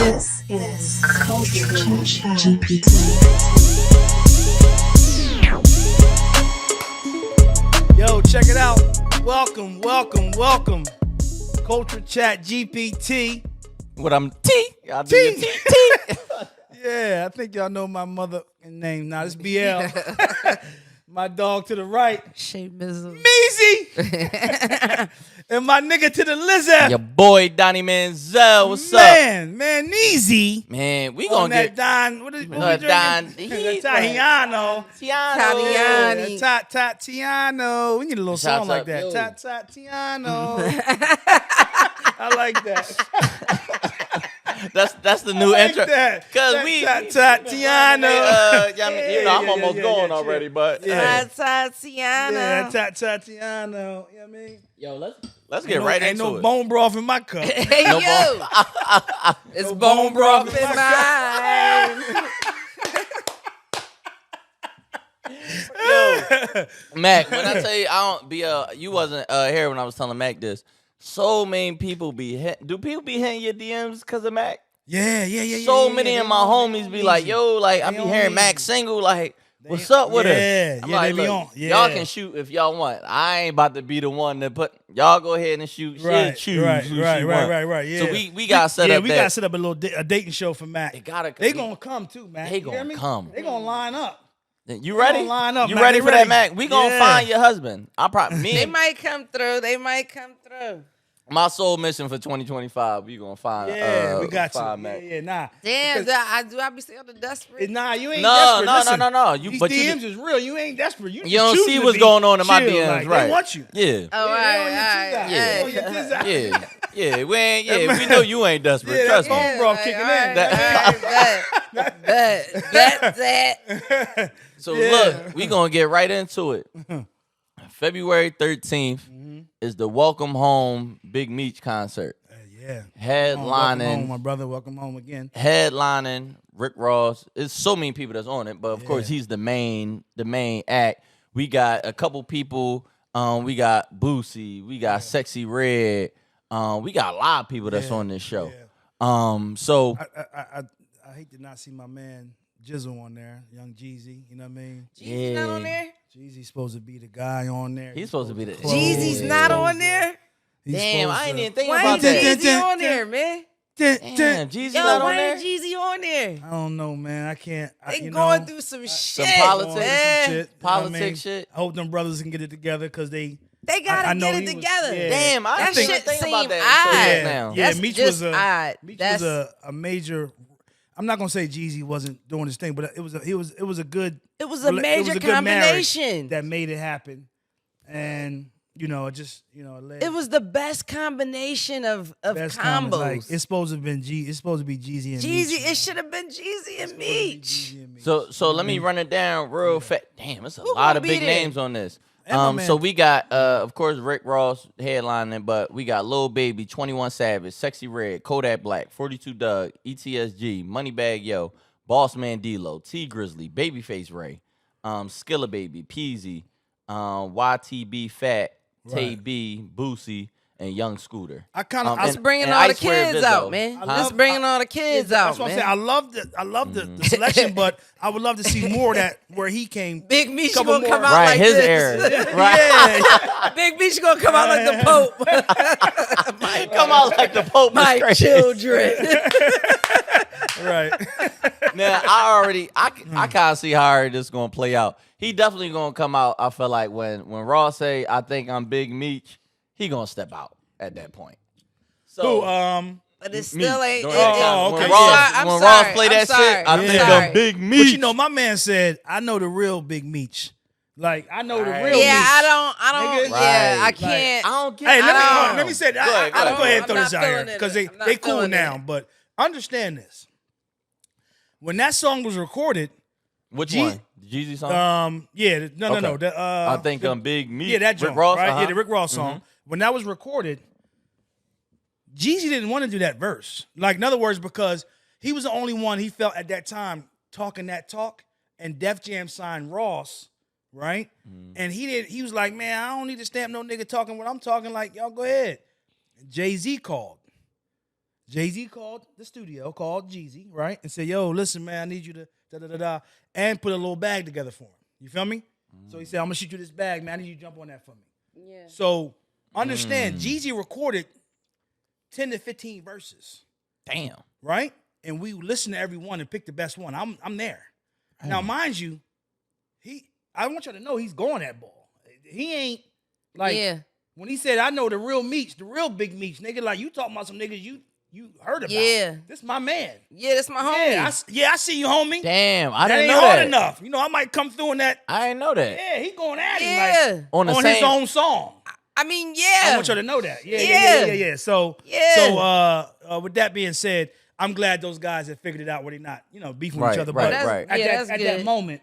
This is Culture ChatGPT. Yo, check it out. Welcome. Culture ChatGPT. What I'm T. Y'all do your T. T. Yeah, I think y'all know my mother name. Now, this BL. My dog to the right. Shay Mizzle. Meezy. And my nigga to the lizard. Your boy Donnie Manziel. What's up? Man, easy. Man, we On gonna that get Don, what we drinking? Don. Tatiano. Tatiani. Tatiano. We need a little Shouts song like up, that. yo. Tatiano. I like that. That's the new intro. Cause we Tatiano. I'm almost going already, but Tatiana. Tatiano. You know what I mean? yo, let's get right ain't into no it. bone broth in my cup. Hey, No yo. It's bone broth in mine. Yo, Mac, when I tell you I don't be you wasn't here when I was telling Mac this. So many people do people be hitting your DMs because of Mac? Yeah. So many of my homies be like, yo, like I be hearing Mac single, like, what's up with her? I'm like, they be look, on. Yeah. y'all can shoot if y'all want. I ain't about to be the one that put y'all go ahead and shoot. She'll choose who she want. Right. Yeah. So we got set up. We gotta set up a little a dating show for Mac. They gonna come too, Mac. They You hear gonna me? come. They gonna line up. You ready? gonna line up, you Mac. ready They for ready. that, Mac? We gonna find your husband. I probably They might come through. my sole mission for 2025. We gonna find. We got find you. Mac. Yeah, nah. Damn, Because- do I be still desperate? Nah, you ain't No, desperate. no. These But DMs is real. You ain't desperate. You you don't choosing see to what's be going on in my chill, DMs, like, right? They want you. Yeah. Oh, all right. Yeah. We ain't. Yeah, we know you ain't desperate. Yeah, Trust that me. bone broth kicking in. Bet. So look, we gonna get right into it. February 13th is the Welcome Home Big Meech concert. Yeah. Headlining, Welcome home, my brother. Welcome home again. headlining Rick Ross. There's so many people that's on it, but of course he's the main act. We got a couple people. We got Boosie. We got Sexy Red. We got a lot of people that's on this show. Yeah. So I hate to not see my man Jizzle on there, Young Jeezy. You know what I mean? Jeezy's not on there? Jeezy's supposed to be the guy on there. he's supposed to be the Jeezy's not on there? Damn, I ain't even thinking Why about ain't that. Jeezy on there, man? Damn, Jeezy Yo, not on why there. ain't Jeezy on there? I don't know, man. I can't. They going through some shit, politics, man. Some shit, you know what Politics I mean? shit. I hope them brothers can get it together because they Gotta I know get he it was- together. yeah. Damn, I That didn't shit think seem about that until odd. just now. Yeah, That's Meech just was a odd. Meech That's was a major. I'm not gonna say Jeezy wasn't doing his thing, but it was a good. It was a major good marriage combination. that made it happen, and it just led. It was the best combination of best comment. combos. Like, it's supposed to have been It's supposed to be Jeezy and Meech, Jeezy, man. it should have been Jeezy and Meech. So let me run it down real fast. Damn, it's a Who lot gonna of be big there? names on this. And my man- So we got of course Rick Ross headlining, but we got Lil Baby, 21 Savage, Sexy Red, Kodak Black, 42 Doug, ETSG, Moneybag Yo, Boss Man D-Lo, T Grizzly, Babyface Ray, Skilla Baby, Peasy, YTB Fat, Tay Right. B, Boosie, and Young Scooter. I kind of. Just bringing and all the I Swear kids Vizzo. out, man. Huh? Just bringing all the kids out, That's what I'm man. saying. I love the selection, but I would love to see more that where he came. Big Meech Couple gonna come more. out Right, like his this. era. Right. Yeah, Big Meech gonna come out like the Pope. Come out like the Pope. was My crazy. children. right. Now I kind of see how this gonna play out. He definitely gonna come out. I feel like when Ross say I think I'm Big Meech, he gonna step out at that point. So Who? But it Meech. still ain't. Go it- ahead. Oh, okay. When Yeah. Ross, I'm when sorry. Ross play I'm that sorry. shit, I I'm think sorry. I'm Big But Meech. you know, my man said, "I know the real Big Meech." Like I know the real. Yeah, Meech. I don't. Nigga. Yeah, I Right. can't. I don't get. Hey, I let me say that. Go ahead, I'll go ahead and I'm throw not this out here feeling it. because I'm not they cool feeling now. it. But understand this: when that song was recorded, Which G- one? The Jeezy song? no. Okay. The, I think I'm Big Meech. yeah, that Rick joint, Ross, right? uh-huh. Yeah, the Rick Ross song. When that was recorded, Jeezy didn't want to do that verse. Like, in other words, because he was the only one he felt at that time talking that talk, and Def Jam signed Ross, right? And he was like, man, I don't need to stamp no nigga talking what I'm talking. Like, y'all go ahead. Jay-Z called. Jay-Z called the studio, called Jeezy, right? And said, yo, listen, man, I need you to da-da-da-da, and put a little bag together for him. You feel me? So he said, I'm going to shoot you this bag, man. I need you to jump on that for me. Yeah. So understand, Jeezy recorded 10 to 15 verses. Damn. Right? And we listened to every one and picked the best one. I'm there. Now, mind you, I want you to know he's going that ball. He ain't like when he said, I know the real Meech, the real Big Meech, nigga, like you talking about some niggas you heard about. Yeah. This my man. Yeah, that's my homie. I see you, homie. Damn, I that didn't ain't know hard that. enough. You know, I might come through in that. I didn't know that. Yeah, he going at Yeah. him like, on his own song. I mean, I yeah. want you to know that. Yeah. So with that being said, I'm glad those guys have figured it out where they're not, beefing with each other. But at that moment,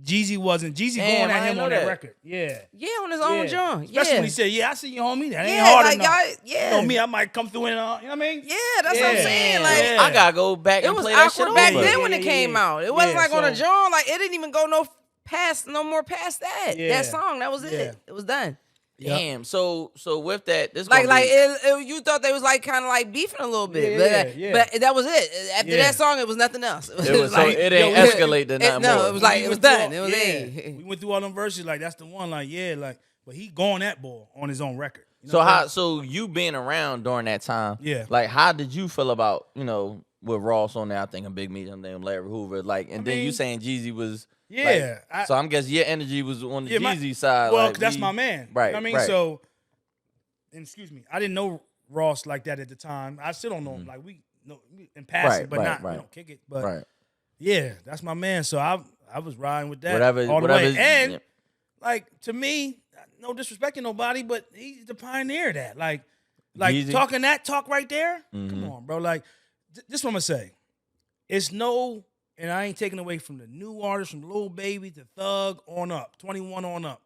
Jeezy wasn't. Jeezy going at him on that record. Yeah. Yeah, on his own joint. Especially when he said, I see you, homie. That ain't Yeah, hard like, enough. yeah. You know me, I might come through and, you know what I mean? Yeah, that's what I'm saying. Like, I gotta go back it and was play that shit awkward back over. then when it came out. It wasn't like on a so- joint. Like, it didn't even go no more past that. Yeah. That song, that was Yeah. it. It was done. Damn. So with that, this Like, gonna be, you thought they was like kind of like beefing a little bit, Yeah. but that was it. After that song, it was nothing else. it was so it ain't escalate to nothing No, more. it was like it was done. It was We went through all them verses like that's the one. Like but he going that ball on his own record. You know So what I'm how? So you being around during that time? Yeah. Like, how did you feel about with Ross on there? I think Big Meech, I'm thinking Larry Hoover. Like, and then you mean, saying Jeezy was. Yeah. Like, so I'm guessing your energy was on the Yeah, Jeezy side. Well, like, that's my man. Right. You know what I mean, right. so. And excuse me, I didn't know Ross like that at the time. I still don't know him. Like we know in passing, but not we don't kick it. But yeah, that's my man. So I was riding with that all the way. And like to me, no disrespecting nobody, but he's the pioneer of that. Like Jeezy? talking that talk right there. Come on, bro. Like this is what I'm gonna say. It's no, and I ain't taking away from the new artists, from Lil Baby to Thug on up, 21 on up.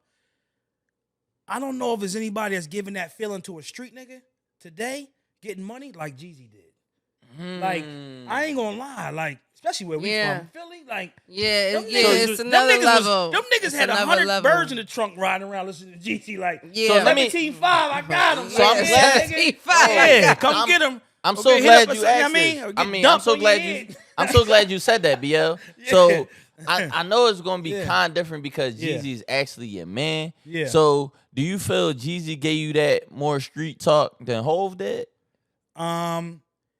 I don't know if there's anybody that's giving that feeling to a street nigga today, getting money like Jeezy did. Like, I ain't gonna lie, like, especially where we from, Philly, like, it's another level. Them niggas had 100 birds in the trunk riding around listening to Jeezy, like, Yeah. so So let me- 17.5, I got him. So I'm glad- Yeah, come get him. I'm Okay, so hit glad up you or something, asked this. or I get mean, I'm dumped so on your glad head. I'm so glad you said that, BL. So I know it's gonna be Yeah. kind of different because Yeah. Jeezy's actually your man. Yeah. So do you feel Jeezy gave you that more street talk than Hove did?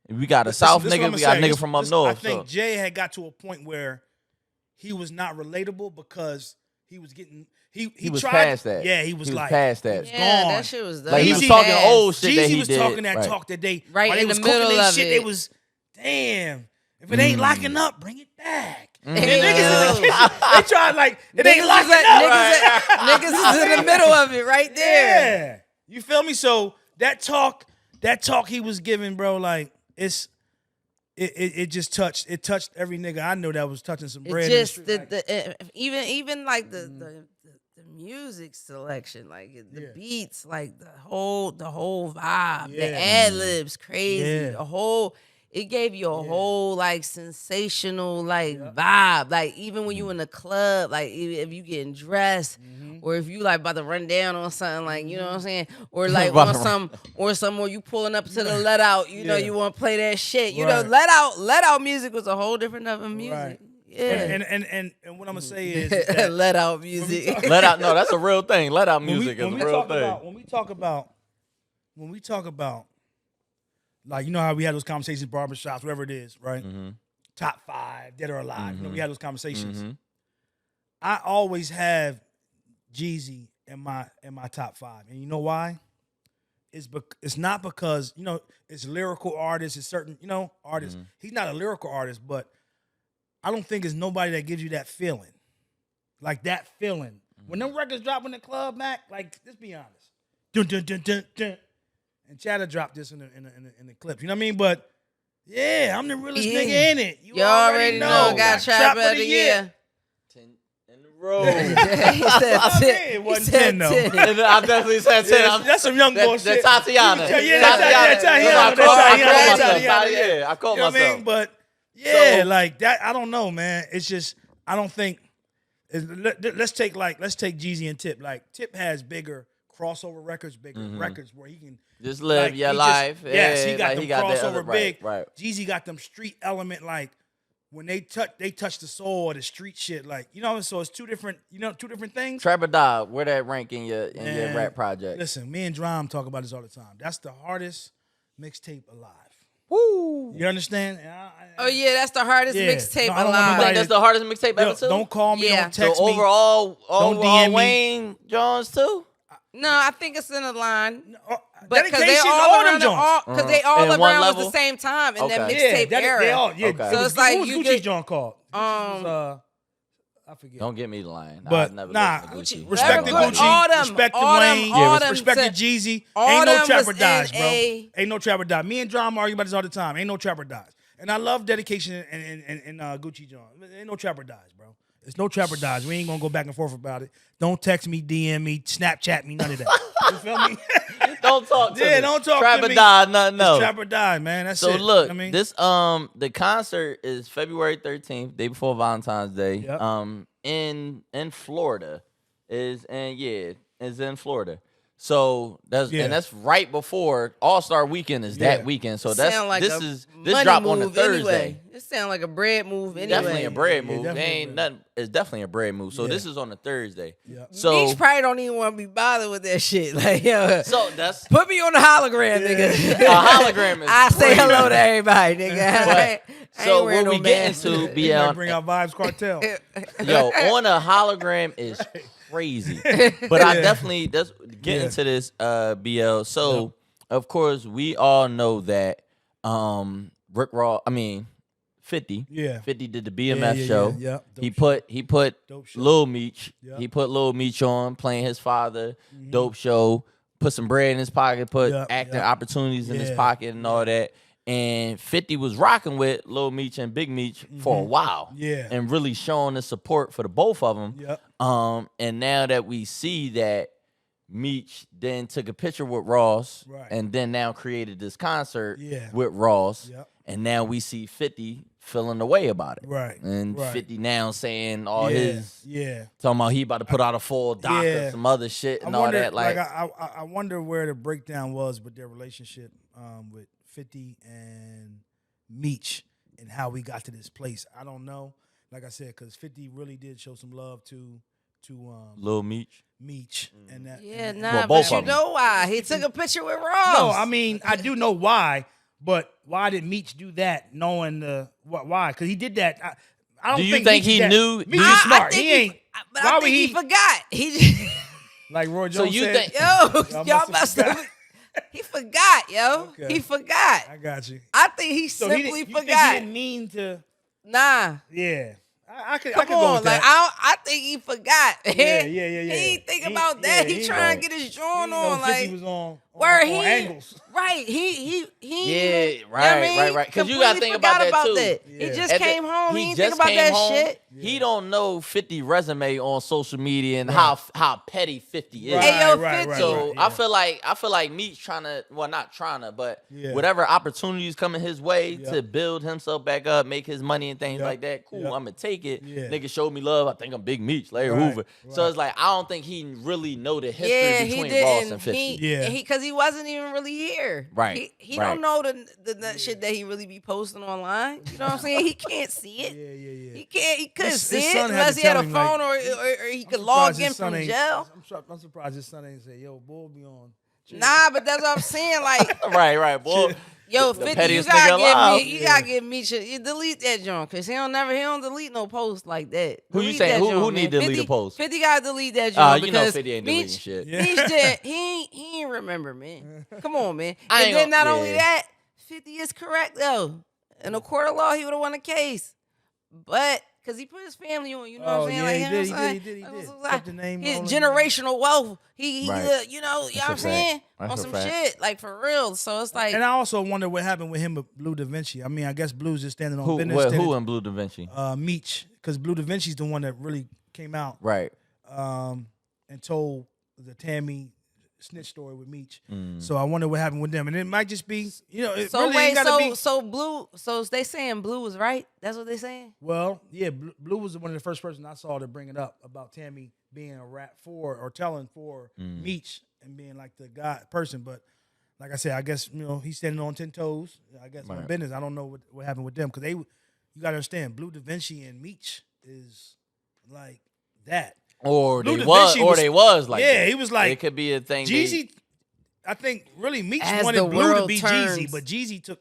We got a South This is what nigga, I'ma we got a say. nigga from up This- north. I think so. Jay had got to a point where he was not relatable because he was getting he was tried, past that. Yeah, he was like past that. He was Yeah, gone. that shit was done. Like he was Jeezy- talking old shit that Jeezy he was did. talking that Right. talk that they Right while they in was the cooking middle they of shit. it. They was damn. If it ain't locking up, bring it back. And Hey, niggas in yo. the kitchen, they tried like it ain't locking up. Niggas is in the middle of it right there. Yeah, you feel me? So that talk he was giving, bro, like it just touched every nigga I know that was touching some bread. It just in the street. Like, even like the music selection, like the beats, like the whole vibe, the ad libs, crazy. Yeah. The whole it gave you a whole like sensational like vibe. Like even when you in the club, like if you getting dressed. Or if you like about to run down on something, like you know what I'm saying, or like on some more you pulling up to the let out, you know you want to play that shit, you know let out music was a whole different type of music, Right. yeah. And what I'm gonna say is that Let out music. Let out, no, that's a real thing. Let out when music we is a real talk thing. about when we talk about like you know how we had those conversations, barbershops, wherever it is, right? Top 5, dead or alive. You know, we had those conversations. I always have Jeezy in my top 5, and you know why? It's not because it's lyrical artists, it's certain artists. He's not a lyrical artist, but I don't think it's nobody that gives you that feeling, like that feeling when them records drop in the club, Mac. Like let's be honest, dun dun dun dun dun, and Chatter dropped this in the clip. You know what I I mean? But yeah, I'm the realest nigga in it. You already know. Got Trap of the Year. 10 in a row. He said 10. It wasn't 10 though. I definitely said 10. That's some young boy shit. That's Tatiana. Yeah, Tatiana. Tatiana. I caught You know what I myself. mean? But yeah, So- like that. I don't know, man. It's just I don't think. Let's take Jeezy and Tip. Like Tip has bigger crossover records, bigger records where he can Just live your he life. Yes, he Yeah, got like them he got that crossover other- big. right. Jeezy got them street element like when they touch the soul or the street shit. Like so it's two different things. Trap or Die, where that rank in your Man, rap project? Listen, me and Drum talk about this all the time. That's the hardest mixtape alive. Woo! You understand? Oh yeah, that's the hardest Yeah. mixtape No, I don't want You alive. think that's the hardest mixtape Yo, ever too? don't call me. Yeah. Don't text so me. overall DM me. Wayne Jones too. No, I think it's in the line. But because Dedication, they all all them around, Jones. because they all In one around level? was the same time in that Okay. mixtape era. They all, yeah. Okay. So it's like what was you Gucci's get- John called? Gucci's was, I forget. Don't get me the line. But I've never nah, listened to Gucci. respect to Whatever, Gucci, all them, respect to all them, Wayne, all them respect to said- Jeezy. all Ain't no them trapper was dies, in bro. a- Ain't no trapper dies. Me and Drum argue about this all the time. Ain't no trapper dies. And I love dedication and Gucci John. Ain't no trapper dies, bro. It's no trapper dies. We ain't gonna go back and forth about it. Don't text me, DM me, Snapchat me, none of that. You feel me? Don't talk to me. Yeah, don't talk Trap to or me. Die, nothing It's else. trapper die, man. That's So it. look, I mean, this the concert is February 13th, day before Valentine's Day. Yep. In Florida is in Florida. So that's right before All-Star Weekend is Yeah. that weekend. So Sound like this a money drop on a move Thursday. Anyway. It sound like a bread move anyway. Definitely a bread Yeah, move. definitely They a ain't bread nothing. It's definitely a bread move. So Yeah. this is on a Thursday. Yeah. So Meech probably don't even want to be bothered with that shit. Like, yo, so that's put me on the hologram, nigga. a hologram is I say crazy. hello to everybody, nigga. I ain't So wearing what we no get mask. into he might BL bring out Vibes Cartel. yo on a hologram is crazy. But I definitely that's get Yeah. into this BL. So of course we all know that Rick Ross 50. Yeah. 50 did the BMF show. Yeah. He Dope put Dope show. Lil Meech. Yeah. He put Lil Meech on playing his father. Dope show. Put some bread in his pocket. Put Yeah, acting yeah. opportunities in his Yeah, pocket and all that. And 50 was rocking with Lil Meech and Big Meech for a while. Yeah. And really showing the support for the both of them. Yep. And now that we see that Meech then took a picture with Ross Right. and then now created this concert Yeah. with Ross. Yep. And now we see 50 feeling the way about it. Right. And Right. 50 now saying all Yeah. his Yeah. talking about he about to put out a full doc Yeah. of some other shit and I all wonder, that. Like, I wonder where the breakdown was with their relationship with 50 and Meech and how we got to this place. I don't know. Like I said, because 50 really did show some love to Lil Meech. Meech and that. Yeah, and, nah, Well, both but you of 'em. know why? He took a picture with Ross. No, I mean I do know why, but why did Meech do that? Knowing why? Because he did that. I don't Do you think Meech is he that- knew- Meech I- is smart. think He ain't. But why I would think he he? forgot. He just, Like Roy Jones So you said, think- yo, Y'all y'all must must have have. He forgot, yo. Okay. He forgot. I got you. I think he So he simply didn't, you think forgot. he didn't mean to. Nah. Yeah, I could. I Come could go on, with like that. I think he forgot. Yeah. He ain't think He- about that. yeah, he he trying right. to get his He joint didn't know on, 50 like was on where he angles. right. He Yeah, you know what I mean? right. Because you gotta Completely think about forgot that too. that. Yeah. He just At the- came home. He didn't just think about came that home. shit. He don't know 50 resume on social media and how petty 50 is. Right, Hey, yo, right, 50. right, So right, I feel like Meech trying to, well, not trying to, but Yeah. whatever opportunities coming his way Yep. to build himself back up, make his money and things Yep. like that. Cool, Yep. I'm gonna take it. Yeah. Nigga showed me love. I think I'm Big Meech, Larry Right, Hoover. So right. it's like I don't think he really know the history Yeah, he between Ross didn't. and 50. Yeah. Because he wasn't even really here. Right, He right. don't know the shit that he really be posting online. You know what I'm saying? He can't see it. Yeah. He can't. He couldn't His see it son had unless to he had tell a him, phone like, or he could I'm log surprised in his son from ain't- jail. I'm surprised his son ain't say, "Yo, bull be on." Nah, but that's what I'm saying. Like, Right, boy. yo, The 50, you pettiest gotta nigga give alive. me, you gotta give me shit. You delete that joint, cause he don't delete no posts like that. Who you Delete saying? that Who joint, need man. to delete a 50 post? 50 gotta delete that joint You know because 50 ain't deleting Meech, shit. Yeah. Meech did, he ain't remember, man. Come on, man. I And ain't then not gonna- only yeah. that, 50 is correct though. In a court of law, he would have won a case, but. Cause he put his family on, you know what Oh, I'm saying? yeah, like, he you know did, what he I'm did, saying? he did. Like, Kept the name his on him. generational wealth. He Right. you know what I'm a saying? fact. On That's a some fact. shit, like for real. So it's like, And I also wonder what happened with him with Blue Da Vinci. I mean, I guess Blue's just standing on business. Who in Blue Da Vinci? Meech, because Blue Da Vinci's the one that really came out Right. and told the Tammy snitch story with Meech. So I wonder what happened with them, and it might just be, it So really wait, ain't gotta be. so Blue, so they saying Blue was right? That's what they saying? Well, yeah, Blue was one of the first person I saw to bring it up about Tammy being a rap for or telling for Meech and being like the guy person. But like I said, I guess he's standing on 10 toes. I guess my business. I don't know what happened with them because you gotta understand, Blue Da Vinci and Meech is like that. Or Blue they Da was, Vinci or they was like yeah, that. he was like it could be a thing. Jeezy. I think really Meech As wanted the Blue to world be turns. Jeezy, but Jeezy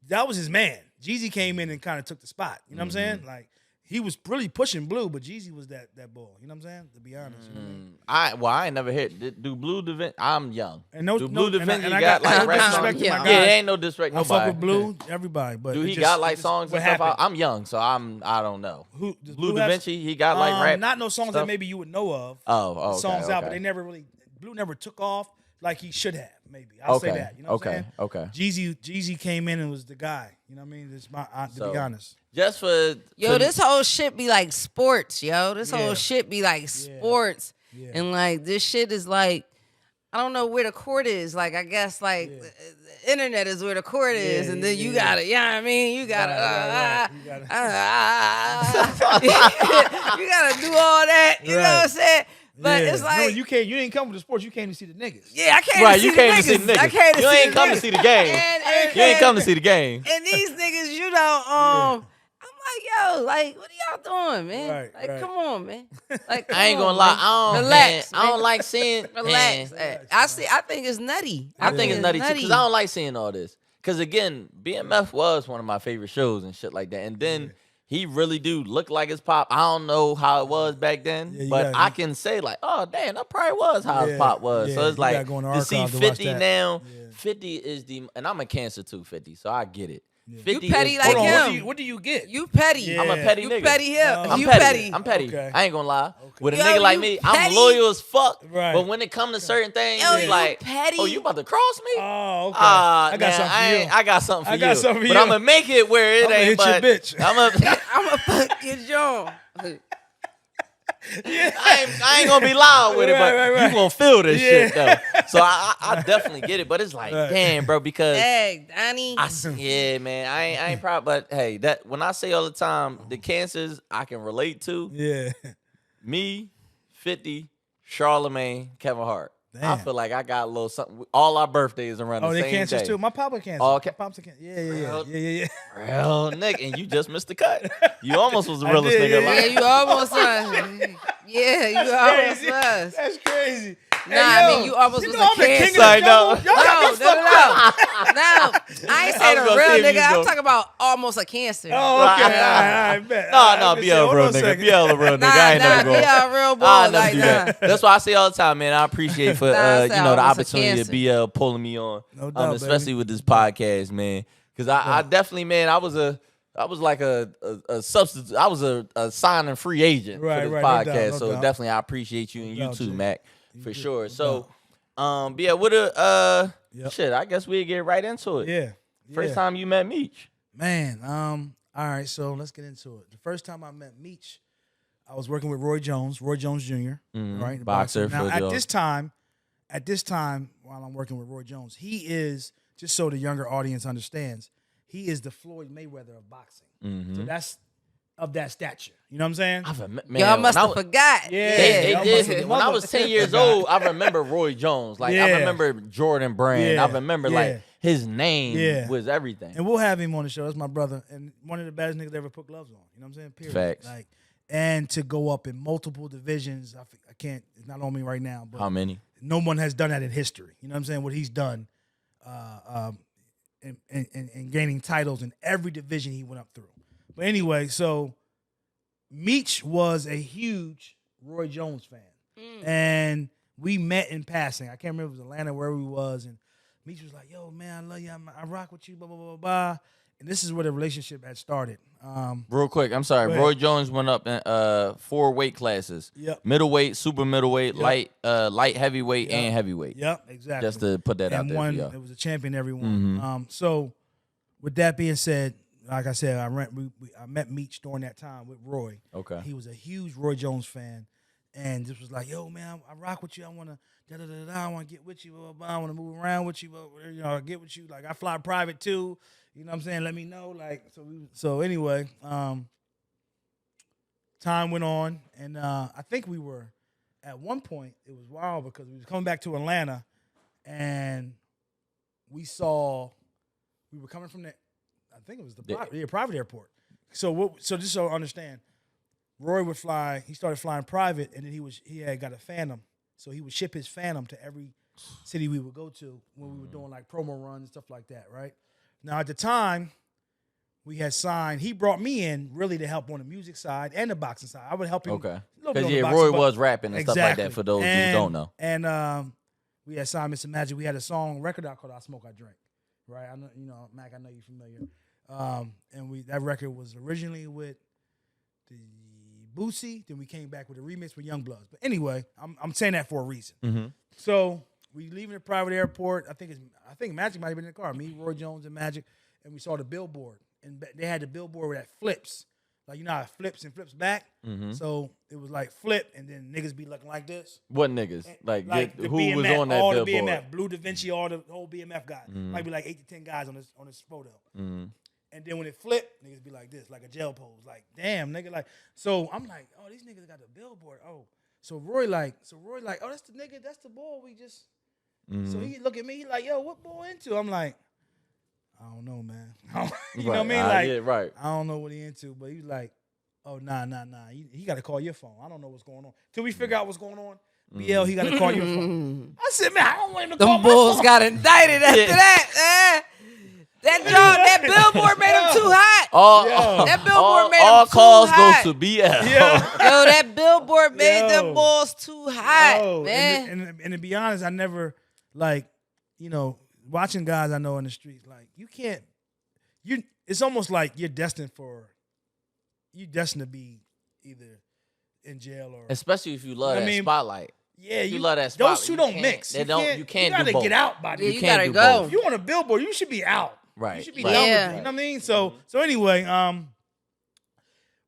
that was his man. Jeezy came in and kind of took the spot. You know what I'm saying? Like he was really pushing Blue, but Jeezy was that boy. You know what I'm saying? To be honest. You know what I mean? I ain't never heard. Do Blue Da Vinci? I'm young. And do Blue Da Vinci and I got like no rap disrespect songs? to my Yeah, guys. Yeah, ain't no disrespect. I Nobody. fuck with Blue, everybody. But Do it he just- got it like just- songs what and stuff? happened? I'm young, so I don't know. Who does Blue Da have- Vinci? He got like rap. Not no songs stuff? that maybe you would know of. Oh, okay, songs out, but okay. they never really. Blue never took off like he should have. Maybe I'll say Okay, that. You know what I'm saying? okay. Jeezy came in and was the guy. You know what I mean? It's to be honest. Just for This whole shit be like sports, yo. This Yeah. whole shit be like sports. Yeah. And like this shit is like, I don't know where the court is. Like I guess like the internet is where the court is, and then you gotta, you know what I mean? You gotta, Right. You gotta- you gotta do all that. You know what I'm saying? But Yeah. it's like, no, you didn't come to the sports. You came to see the niggas. yeah, I came right, to see you the came niggas. to see the niggas. I came to You see ain't the come to niggas. see the game. And You ain't come to see the game. And these niggas, I'm like, yo, like, what are y'all doing, man? Right. Come on, man. Like, I ain't come gonna on, lie. man. Relax. I don't man. like seeing. Relax. Man, I think it's nutty. I think it's nutty too because I don't like seeing all this. Because again, BMF was one of my favorite shows and shit like that. And then he really do look like his pop. I don't know how it was back then, Yeah, you but gotta- I can say like, oh damn, that probably was how his pop was. So yeah, it's you like gotta go in the to see archive to watch 50 that. now. Yeah. 50 is and I'm a Cancer too, 50. So I get it. 50 You petty is like Hold on. him. What do you get? You petty. Yeah. I'm a petty You nigga. petty him. I'm You petty. petty. I'm petty. Okay. I ain't gonna lie. With a Yo, nigga like you me, I'm petty. loyal as fuck. Right. But when it comes to certain things, Yo, it's you like, petty. oh, you about to cross me? Oh, okay. Ah, I got man, something for you. I got something for I you. got something for but you. I'm gonna make it where it I'ma ain't. hit your but bitch. I'm a fuck your jaw. I ain't gonna be loud with it, but Right. you gonna feel this Yeah. shit though. So I definitely get it, but it's like, Right. damn, bro, because Dang, Donnie. yeah, man, I ain't proud, but hey, that when I say all the time, the cancers I can relate to, Yeah. me, 50, Charlemagne, Kevin Hart. I Damn. feel like I got a little something. All our birthdays around Oh, the they same cancers day. too. My papa cancer. Oh, My okay. pop's a cancer. Yeah. Real nigga, and you just missed the cut. You almost was the I realest did, nigga yeah, alive. Yeah, you almost was. Yeah, you almost Crazy. was. That's crazy. Nah, I mean, you almost you was know a I'm the king of cancer. the I know. jungle. Y'all got me No, fucked up. No, I ain't I saying was a gonna real see if you nigga. I'm go- talking about almost a cancer. Oh, okay. Right. All right, bet. No, All no, right, be a hold real on nigga. second. Be a real nigga. Nah, I ain't never be going. a real boy. I never Like, do nah. that. That's why I say all the time, man. I appreciate for Nah, I say the almost a opportunity to cancer. be pulling me on, No doubt, especially baby. with this podcast, man. Because I definitely, man, I was like a substitute. I was a signing free agent for Right, this right, no podcast. doubt, no so doubt. definitely, I appreciate you and you doubt, too, Jay. Mac, for sure. no So, doubt. yeah, what a Yep. shit. I guess we get right into it. Yeah. First yeah. time you met Meech. Man, all right, so let's get into it. The first time I met Meech, I was working with Roy Jones Jr., right? the Boxer Now, for at the- this time, while I'm working with Roy Jones, he is, just so the younger audience understands, he is the Floyd Mayweather of boxing. So that's of that stature. You know what I'm saying? Y'all must have forgot. Yeah. They y'all did. must have- When I was 10 years old, I remember Roy Jones. Like, I Yeah. remember Jordan Brand. Yeah. I remember, Yeah. like, his name Yeah. was everything. And we'll have him on the show. That's my brother. And one of the baddest niggas that ever put gloves on. You know what I'm saying? Period. Facts. Like, and to go up in multiple divisions, I can't, it's not on me right now, but How many? no one has done that in history. You know what I'm saying? What he's done in gaining titles in every division he went up through. But anyway, so Meech was a huge Roy Jones fan. And we met in passing. I can't remember if it was Atlanta, wherever we was. And Meech was like, yo, man, I love you. I rock with you, blah, blah, blah, blah. And this is where the relationship had started. Real quick, I'm sorry. Go ahead. Roy Jones went up in 4 weight classes. Yep. Middleweight, super middleweight, Yep. light heavyweight, Yep. and heavyweight. Yep, exactly. Just to put that out And there. one, for y'all. it was a champion every one. So with that being said, like I said, I met Meech during that time with Roy. Okay. He was a huge Roy Jones fan. and just was like, yo, man, I rock with you. I want to, I want to get with you. Blah, blah, blah. I want to move around with you. You know, get with you. Like, I fly private too. You know what I'm saying? Let me know. Like, so anyway, time went on, and I think we were, at one point, it was wild because we was coming back to Atlanta, and we were coming from I think it was the private airport. So just so I understand, Roy would fly. He started flying private, and then he had got a Phantom, so he would ship his Phantom to every city we would go to when we were doing like promo runs and stuff like that, right? Now at the time, we had signed. He brought me in really to help on the music side and the boxing side. I would help him. Okay. Because Roy was rapping and stuff like that for those who don't know. And we had signed Mr. Magic. We had a record out called "I Smoke, I Drink." Right? I know, Mack. I know you're familiar. And that record was originally with the Boosie. Then we came back with a remix with Young Bloods. But anyway, I'm saying that for a reason. Mm-hmm. So we leaving the private airport. I think Magic might have been in the car. Me, Roy Jones, and Magic, and we saw the billboard. And they had the billboard that flips. Like, you know how it flips and flips back? Mm-hmm. So it was like flip, and then niggas be looking like this. What niggas? Like the who BMF, was on that all billboard? The BMF, Blue Da Vinci, all the whole BMF guys. Might be like 8 to 10 guys on this photo. Mm-hmm. And then when it flipped, niggas be like this, like a jail pose. Like, damn, nigga. Like, so I'm like, oh, these niggas got the billboard. Oh. So Roy like, oh, that's the nigga, that's the boy we just. Mm-hmm. So he look at me, he like, yo, what boy into? I'm like, I don't know, man. You know Right. what I mean? Like, yeah, right. I don't know what he into, but he's like, oh, nah. He got to call your phone. I don't know what's going on. Till we figure out what's going on, BL, he got to call your phone. I said, man, I don't want him to call Them my Bulls phone. got indicted after that. That billboard made him too hot. That billboard made all them too calls hot. go to BL. Yeah. Yo, that billboard made Yo. them balls too hot, Yo, man. and to be honest, I never, like, you know, watching guys I know in the streets, like, it's almost like you're destined to be either in jail or. Especially if you love that spotlight. Yeah, you love that spotlight. Those two don't mix. You can't You do gotta both. get out by Yeah, this. you can't gotta do go. both. If you on a billboard, you should be out. Right. You should be Right. done with Yeah. it. You know what I mean? So anyway,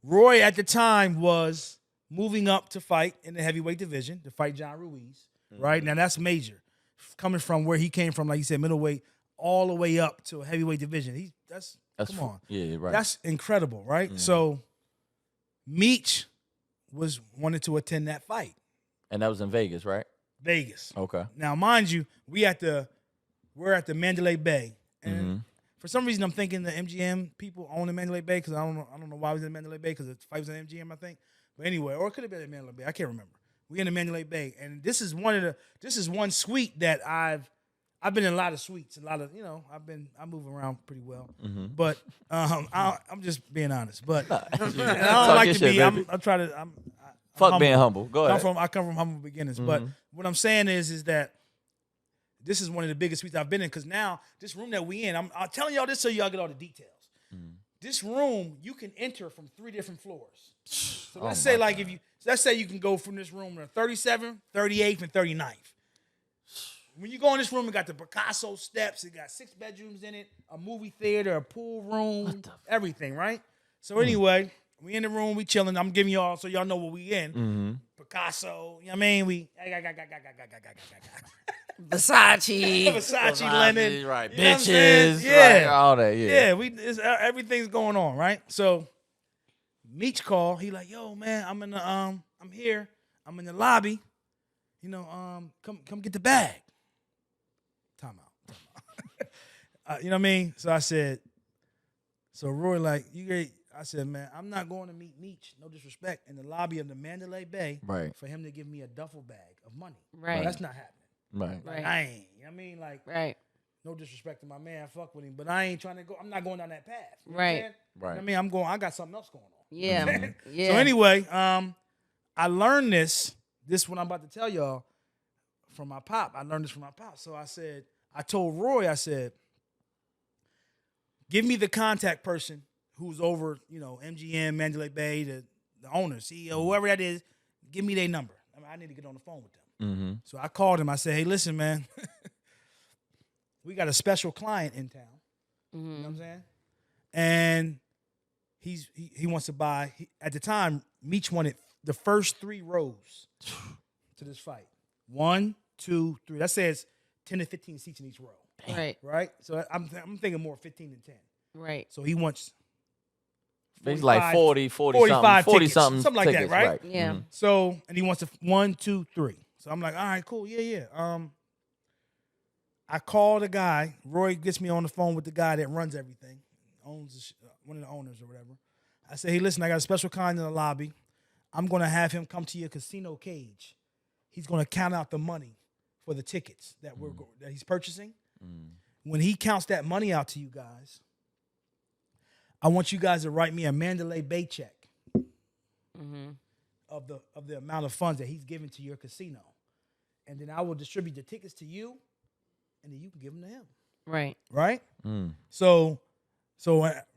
Roy at the time was moving up to fight in the heavyweight division to fight John Ruiz. Right now, that's major. Coming from where he came from, like you said, middleweight, all the way up to a heavyweight division. That's come on. Yeah, right. That's incredible, right? So Meech wanted to attend that fight. And that was in Vegas, right? Vegas. Okay. Now, mind you, we're at the Mandalay Bay, and for some reason, I'm thinking the MGM people own the Mandalay Bay because I don't know why we was in Mandalay Bay because the fight was in MGM, I think. But anyway, or it could have been in Mandalay Bay. I can't remember. We in the Mandalay Bay, and this is one suite that I've been in a lot of suites, a lot of I move around pretty well, but I'm just being honest. But and I don't like to be. I'm trying to. Fuck being humble. Go ahead. I come from humble beginnings. But what I'm saying is that this is one of the biggest suites I've been in because now this room that we in, I'm telling y'all this so y'all get all the details. This room you can enter from 3 different floors. So let's say like let's say you can go from this room to 37th, 38th, and 39th. When you go in this room, it got the Picasso steps. It got 6 bedrooms in it, a movie theater, a pool room, everything, right? So anyway, we in the room, we chilling. I'm giving y'all so y'all know what we in. Picasso, you know what I mean? We Versace, Lennon, right? You know what I'm Bitches, saying? Yeah, right, all that. yeah. Everything's going on, right? So Meech call. He like, yo, man, I'm in the I'm here. I'm in the lobby. You know, come get the bag. Time out. You know what I mean? So I said, so Roy like, I said, man, I'm not going to meet Meech, no disrespect, in the lobby of the Mandalay Bay for him to give me a duffel bag of money. Right. That's not happening. Right. Like, I ain't. You know what I mean? Like, Right. no disrespect to my man, fuck with him, but I ain't trying to go. I'm not going down that path. You know Right. what I'm saying? Right. You know what I mean, I got something else going on. Yeah. Yeah. So anyway, I learned this what I'm about to tell y'all from my pop. I learned this from my pop. So I told Roy, I said, give me the contact person who's over, MGM, Mandalay Bay, the owner, CEO, whoever that is, give me their number. I mean, I need to get on the phone with them. So I called him. I said, hey, listen, man, we got a special client in town. You know what I'm saying? And he wants to buy, at the time, Meech wanted the first 3 rows to this fight. 1, 2, 3. That says 10 to 15 seats in each row. Right. Right? So I'm thinking more 15 than 10. Right. So he wants It's like 40 45 something, 40 tickets, something like tickets, that, right? Yeah. So, and he wants 1, 2, 3. So I'm like, all right, cool. Yeah. I call the guy. Roy gets me on the phone with the guy that runs everything, owns one of the owners or whatever. I say, hey, listen, I got a special kind in the lobby. I'm going to have him come to your casino cage. He's going to count out the money for the tickets that that he's purchasing. When he counts that money out to you guys, I want you guys to write me a Mandalay Bay check of the amount of funds that he's given to your casino. And then I will distribute the tickets to you, and then you can give them to him. Right. Right? So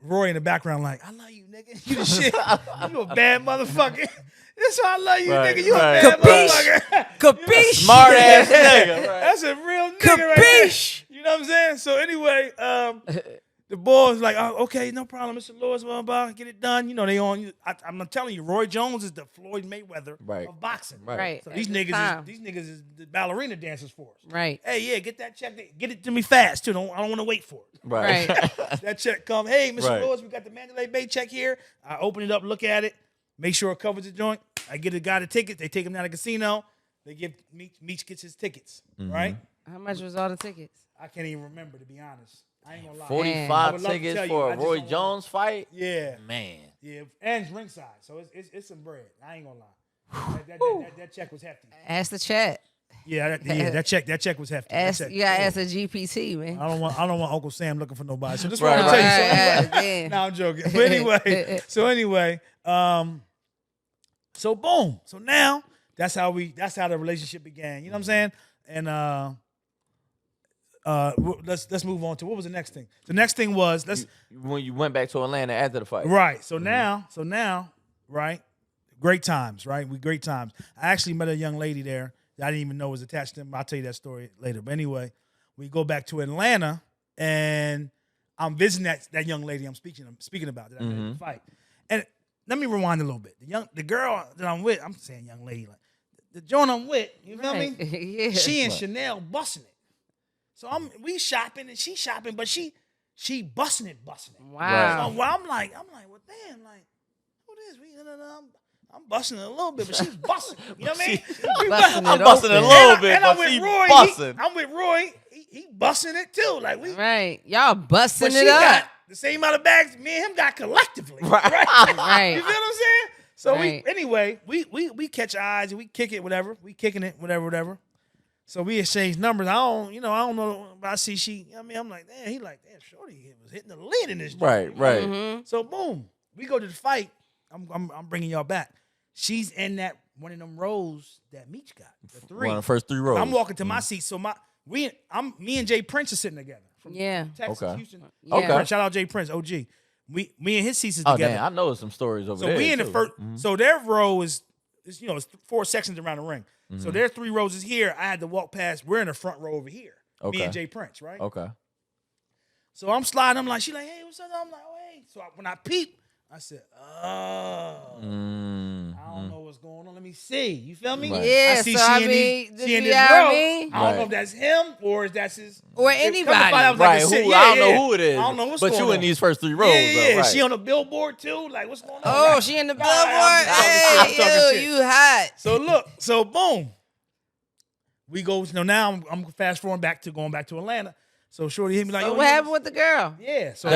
Roy in the background like, I love you, nigga. You the shit. You a bad motherfucker. That's why I love you, nigga. You a bad motherfucker. Capiche. Smart ass nigga. Right. That's a real nigga right there. You know what I'm saying? So anyway, the boys like, oh, okay, no problem, Mr. Lewis, blah, blah, get it done. You know, they on. I'm telling you, Roy Jones is the Floyd Mayweather of boxing. Right. So these niggas is the ballerina dancers for us. Right. Hey, yeah, get that check. Get it to me fast, too. I don't want to wait for it. Right. That check come. Hey, Mr. Lewis, we got the Mandalay Bay check here. I open it up, look at it, make sure it covers the joint. I get a guy the ticket. They take him down to the casino. They give Meech gets his tickets. Right. How much was all the tickets? I can't even remember, to be honest. I ain't gonna lie. 45 tickets for a Roy Jones fight? Yeah. Man. Yeah, and ringside. So it's some bread. I ain't gonna lie. That check was hefty. Ask the chat. Yeah, that check was hefty. You gotta ask a GPT, man. I don't want Uncle Sam looking for nobody. So this is what I'm gonna tell you. No, I'm joking. But anyway, so boom. So now that's how the relationship began. You know what I'm saying? And let's move on to what was the next thing. The next thing was when you went back to Atlanta after the fight. Right. So now, right? Great times, right? Great times. I actually met a young lady there that I didn't even know was attached to him. I'll tell you that story later. But anyway, we go back to Atlanta and I'm visiting that young lady I'm speaking about that I met at the fight. And let me rewind a little bit. The girl that I'm with, I'm saying young lady, like the joint I'm with, you feel me? Yeah. She and Chanel busting it. So we shopping and she shopping, but she busting it. Wow. So I'm like, well, damn, like, who this? I'm busting it a little bit, but she's busting. You know what I mean? I'm busting it a little bit, and but I'm with she Roy. busting. I'm with Roy. He busting it too. Like right. Y'all busting but it she up. got the same amount of bags me and him got collectively. Right. Right. You feel what I'm saying? So Right. we catch eyes and we kick it, whatever. We kicking it, whatever. So we exchange numbers. I don't know. But I see I'm like, damn, he like, damn, shorty was hitting the lid in this joint. Right. So boom, we go to the fight. I'm bringing y'all back. She's in that one of them rows that Meech got. The 3. One of the first 3 rows. I'm walking to my seat. So me and Jay Prince are sitting together. From Texas, Houston. Yeah. Okay. Shout out Jay Prince, OG. Me and his seats is Oh, together. damn, I know some stories over there. So we in the too. first. So their row is it's 4 sections around the ring. So their 3 rows is here. I had to walk past. We're in the front row over here. Okay. Me and Jay Prince, right? Okay. So I'm sliding. I'm like, she like, hey, what's up? I'm like, oh, hey. So when I peep, I said, I don't know what's going on. Let me see. You feel me? Right. Yeah, I see so she in this row. I don't know if that's him or if that's his. Or anybody. I was Right. like, I don't know who it is. I don't know what's but going on. you in these first 3 rows. Yeah. Though, right. She on the billboard too? Like, what's going on? Oh, Right. she in the I'm billboard? talking Hey, shit. you hot. So look, so boom. We go, now I'm fast forwarding going back to Atlanta. So shorty hit me like, So yo, what happened with the girl? Yeah. So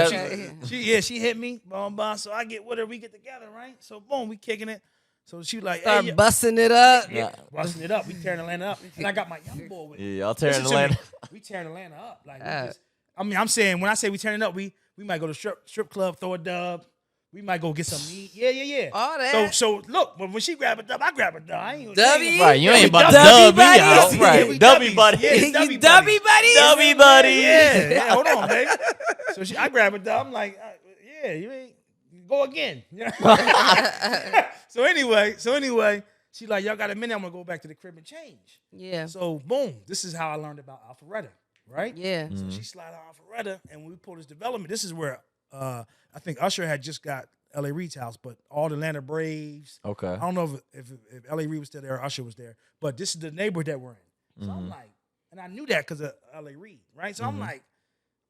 she hit me, blah. So I get with her, we get together, right? So boom, we kicking it. So she like, Start hey, busting it up. yeah, busting it up. We tearing Atlanta up. And I got my young boy with me. Yeah, y'all tearing Listen to me. Atlanta. We tearing Atlanta up. Like, I'm saying, when I say we tearing it up, we might go to strip club, throw a dub. We might go get some meat. Yeah. All that. So look, when she grab a dub, I grab a dub. I ain't W? Right, you ain't about to Dubby dub me out. buddies? Right, we Dubby dubbies. buddy. Yeah, it's Dubby Dubby buddies? Dubby buddy. Yeah, hold on, baby. So I grab a dub. I'm like, yeah, you ain't go again. So anyway, she like, y'all got a minute? I'm gonna go back to the crib and change. Yeah. So boom, this is how I learned about Alpharetta, right? Yeah. So she slid on Alpharetta, and when we pulled this development, this is where I think Usher had just got L.A. Reid's house, but all the Atlanta Braves. Okay. I don't know if L.A. Reid was still there or Usher was there, but this is the neighborhood that we're in. So I'm like, and I knew that because of L.A. Reid, right? So I'm like,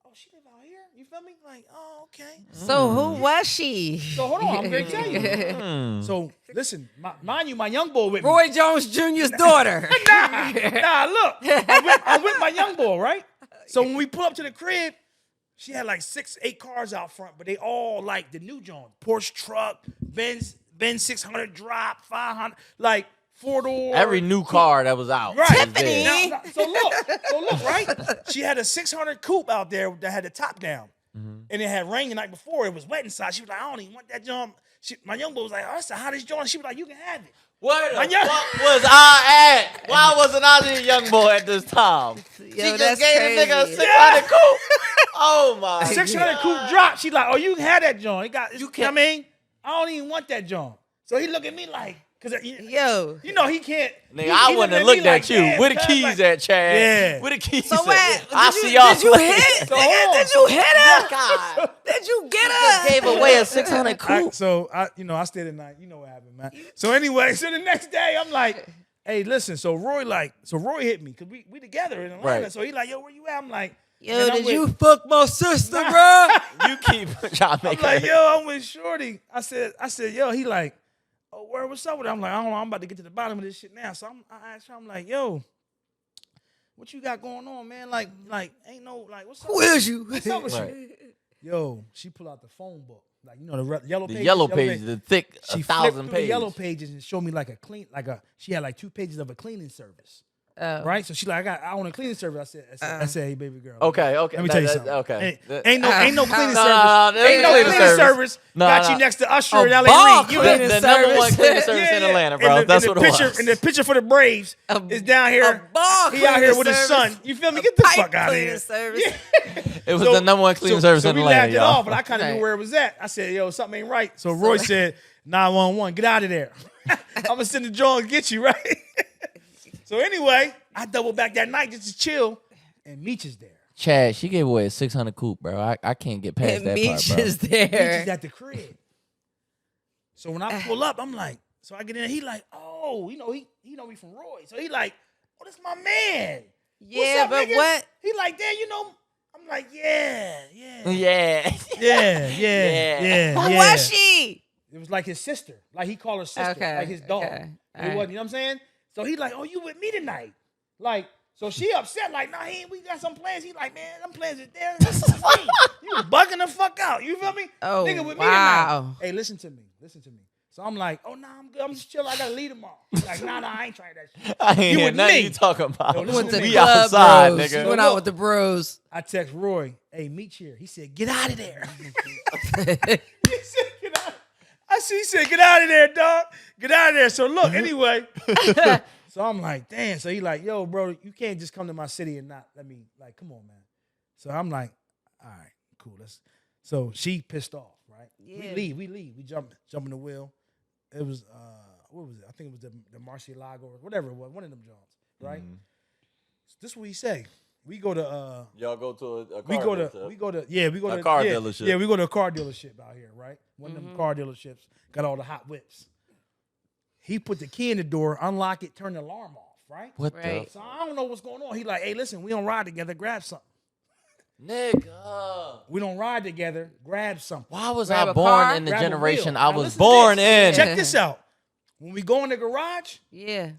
oh, she live out here? You feel me? Like, oh, okay. So who was she? So hold on, I'm going to tell you. So listen, mind you, my young boy with me. Roy Jones Jr.'s daughter. Nah, look. I'm with my young boy, right? So when we pull up to the crib, she had like 6-8 cars out front, but they all like the new John. Porsche truck, Benz 600 drop, 500, like 4-door. Every new car that was out. Right. Tiffany. Now, so look, right? She had a 600 coupe out there that had the top down. And it had rained the night before. It was wet inside. She was like, I don't even want that jump. My young boy was like, oh, that's the hottest joint. She was like, you can have it. Where the fuck was I at? Why wasn't I the young boy at this time? She just that's gave crazy. the nigga a 600 coupe. Oh my 600 coupe drop. She like, oh, you can have that joint. You know what I mean? I don't even want that joint. So he look at me like, because Yo. you know he can't. Nigga, I wouldn't have looked at you. Where the keys at, Chad? Yeah. Where the keys So at? what? I see y'all. Did you hit? So hold on. Did you hit her? God. Did you get her? Gave away a 600 coupe. I stayed the night. You know what happened, man. So anyway, so the next day I'm like, hey, listen. So Roy hit me because we together in Atlanta. Right. So he like, yo, where you at? I'm like, Yo, man, I'm did with- you fuck my sister, bro? You keep trying to I'm make like, her. yo, I'm with Shorty. I said, yo, he like, oh, what's up with it? I'm like, I don't know, I'm about to get to the bottom of this shit now. So I asked her, I'm like, yo, what you got going on, man? Like, ain't no, like, what's up? Who is you? What's up with Right. you? Yo, she pull out the phone book. Like, you know, the yellow The pages. yellow page, the thick She 1,000 flipped through the pages. yellow pages and showed me she had like 2 pages of a cleaning service. Right? So she like, I want a cleaning service. I said, hey, baby girl. Okay. Let me tell you something. Okay. Ain't no cleaning service. No, Ain't no cleaning service. Got you next to Usher and L.A. Reid. You cleaning The number one cleaning service in Yeah. Atlanta, bro. And That's the what it picture, was. And the picture for the Braves is down here. A ball He out here cleaning with his service. son. You feel me? Get the Pipe fuck out of cleaning here. service. It was the number one cleaning service in we Atlanta, laughed it y'all. off, but I kind of Right. knew where it was at. I said, yo, something ain't right. So Roy said, 911, get out of there. I'm going to send the John and get you, right? So anyway, I doubled back that night just to chill, and Meech is there. Chad, she gave away a 600 coupe, bro. I can't get past that Meech part, bro. is Meech is there. at the crib. So when I pull up, I'm like, so I get in, he like, oh, he know me from Roy. So he like, oh, that's my man. Yeah, What's up, but nigga? what? He like, damn, you know, I'm like, yeah. Yeah. Yeah. Who was she? It was like his sister. Like he called her sister. Okay, Like his dog. okay, It alright. wasn't, you know what I'm saying? So he like, oh, you with me tonight? Like, so she upset, like, nah, we got some plans. He like, man, them plans is there. You bugging the fuck out. You feel me? Oh, Nigga with me wow. tonight. Hey, listen to me. So I'm like, oh, nah, I'm good. I'm just chilling. I got to leave tomorrow. He's like, nah, I ain't trying that shit. I ain't You hear with nothing me. you talking about. Yo, listen Went to to me. We club outside, bros. nigga. Went out with the bros. I text Roy, hey, Meech here. He said, get out of there. He said, get out. He said, get out of there, dog. Get out of there. So look, anyway. So I'm like, damn. So he like, yo, bro, you can't just come to my city and not let me, like, come on, man. So I'm like, all right, cool. So she pissed off, right? Yeah. We leave. We jump in the wheel. It was, what was it? I think it was the Marcialago or whatever it was, one of them joints, right? So this is what he say. We go to Y'all go to a car we go to A car dealership. Yeah, we go to a car dealership out here, right? One of them car dealerships got all the hot whips. He put the key in the door, unlock it, turn the alarm off, right? What Right. So I don't know what's going on. He like, hey, listen, we don't ride together, grab something. the nigga? We don't ride together, grab something. Why was Grab I a born car, in the grab a generation wheel. I Now was listen to born this. in? Check this out. When we go in the garage, Yeah.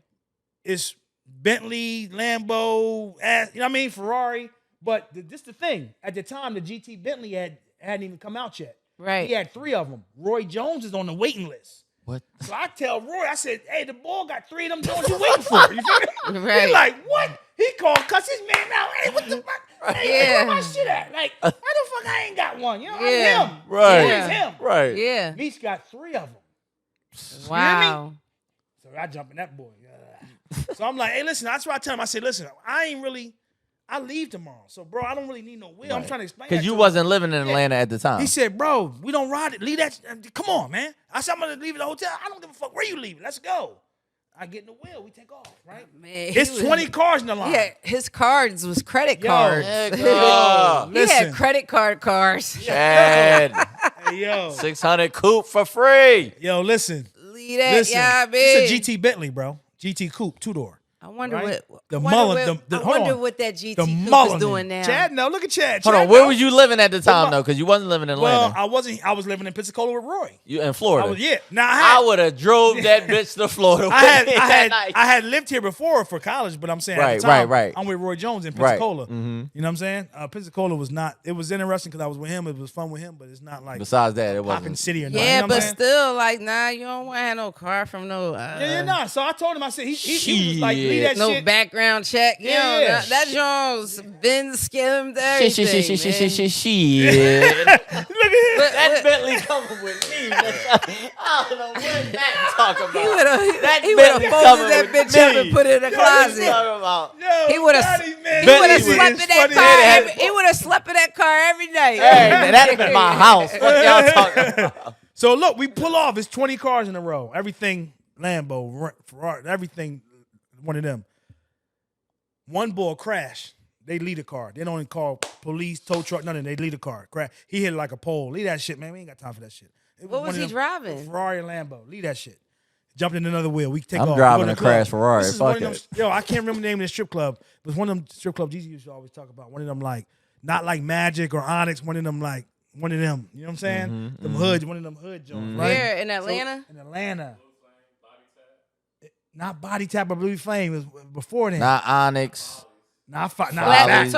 it's Bentley, Lambo, you know what I mean, Ferrari. But this the thing. At the time, the GT Bentley hadn't even come out yet. Right. He had 3 of them. Roy Jones is on the waiting list. What? So I tell Roy, I said, hey, the boy got 3 of them Jones you waiting for. You feel me? Right. He like, what? He called, cuss his man out. Hey, what the fuck? Hey, where my shit at? Like, how the fuck I ain't got one? You know, Yeah. I'm him. Right. Roy's him. Right. Yeah. Meech got 3 of them. Wow. So I jump in that boy. So I'm like, hey, listen, that's what I tell him. I said, listen, I leave tomorrow. So, bro, I don't really need no wheel. I'm trying to explain that Because you to him. wasn't living in Atlanta at the time. He said, bro, we don't ride it. Leave that. Come on, man. I said, I'm going to leave the hotel. I don't give a fuck where you leave it. Let's go. I get in the wheel. We take off, right? Man, It's 20 cars in the line. Yeah, his cards was credit Yo, cards. Nigga. He had listen. credit card cars. Chad. Hey, yo, 600 coupe for free. yo, listen. Leave that, Listen, yeah, it's a bitch. GT Bentley, bro. GT coupe, 2-door. I wonder right? what The I mullen- wonder, the- I hold wonder on. what that GT The coupe is Mullen. doing now. Chad, no, look at Chad. Hold Chad, on, where no. was you living at the time mu- though? Because you wasn't living in Well, Atlanta. I wasn't. I was living in Pensacola with Roy. You in Florida. Yeah. Now I would have drove that bitch to Florida. I had lived here before for college, but I'm saying at the time, Right. I'm with Roy Jones in Right. Pensacola. Mm-hmm. You know what I'm saying? Pensacola was not. It was interesting because I was with him. It was fun with him, but it's not like Besides that, it popping wasn't. city or nothing. Yeah, you know what but I'm saying? still, like, nah, you don't want to have no car from no. Yeah, nah. So I told him. I said he was like, leave that No shit. background check. Yeah. That Jones been skimmed everything. Shit. Look at him. That Bentley coming with me. I don't know what Matt talking about. He would have Bentley folded coming that with bitch up me. and put it in the closet. Talking about. Yo, He would have Scotty, man, Bentley slept in was that funny. car. He would have slept in that car every night. Hey, man, that'd been my house. What y'all talking about? So look, we pull off. It's 20 cars in a row. Everything Lambo, Ferrari, everything. One of them. One boy crashed. They lead a car. They don't even call police, tow truck, nothing. They lead a car. Crash. He hit it like a pole. Leave that shit, man. We ain't got time for that shit. It What one was of he them- driving? Ferrari and Lambo. Leave that shit. Jumped in another wheel. We take I'm off. driving We go a to the club. crash Ferrari. This is Fuck one of them, it. yo, I can't remember the name of the strip club. It was one of them strip clubs Jeezy used to always talk about. One of them like, not like Magic or Onyx. One of them like, one of them. You know what I'm saying? Them hoods. One of them hood joints, right? Where in Atlanta? In Atlanta. Not Body Tap or Blue Flame. It was before then. Not Onyx. Nah, Follies. back. Platinum You